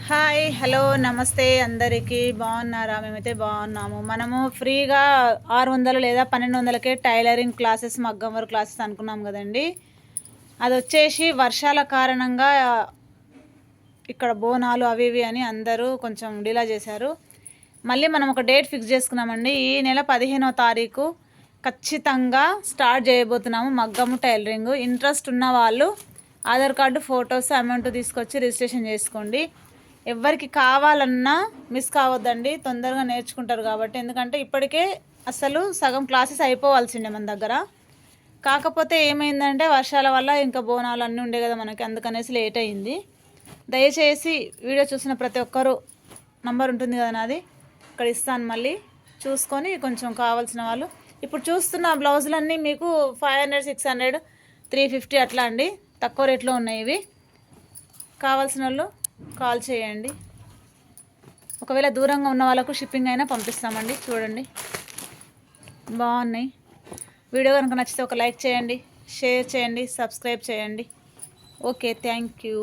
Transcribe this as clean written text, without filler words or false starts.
Hi hello నమస్తే అందరికీ బాగున్నారా? మేమైతే బాగున్నాము. మనము ఫ్రీగా 600 లేదా 1200కే టైలరింగ్ క్లాసెస్, మగ్గం వర్క్ క్లాసెస్ అనుకున్నాం కదండి. అది వచ్చేసి వర్షాల కారణంగా ఇక్కడ బోనాలు అవి ఇవి అని అందరూ కొంచెం డిలే చేశారు. మళ్ళీ మనం ఒక డేట్ ఫిక్స్ చేసుకున్నామండి. ఈ నెల 15వ తారీఖు ఖచ్చితంగా స్టార్ట్ చేయబోతున్నాము మగ్గము టైలరింగ్. ఇంట్రెస్ట్ ఉన్న వాళ్ళు ఆధార్ కార్డు, ఫొటోస్, అమౌంట్ తీసుకొచ్చి రిజిస్ట్రేషన్ చేసుకోండి. ఎవరికి కావాలన్నా మిస్ కావద్దండి, తొందరగా నేర్చుకుంటారు కాబట్టి. ఎందుకంటే ఇప్పటికే అసలు సగం క్లాసెస్ అయిపోవాల్సిండే మన దగ్గర. కాకపోతే ఏమైందంటే వర్షాల వల్ల ఇంకా బోనాలు అన్నీ ఉండే కదా మనకి, అందుకనేసి లేట్ అయింది. దయచేసి వీడియో చూసిన ప్రతి ఒక్కరూ నంబర్ ఉంటుంది కదా నాది, ఇక్కడ ఇస్తాను, మళ్ళీ చూసుకొని కొంచెం కావాల్సిన వాళ్ళు. ఇప్పుడు చూస్తున్న బ్లౌజులన్నీ మీకు 500, 600, 350 అట్లా అండి, తక్కువ రేట్లో ఉన్నాయి ఇవి. కావాల్సిన వాళ్ళు కాల్ చేయండి. ఒకవేళ దూరంగా ఉన్న వాళ్ళకు షిప్పింగ్ అయినా పంపిస్తామండి. చూడండి, బాగున్నాయి. వీడియో కనుక నచ్చితే ఒక లైక్ చేయండి, షేర్ చేయండి, సబ్స్క్రైబ్ చేయండి. Okay, thank you.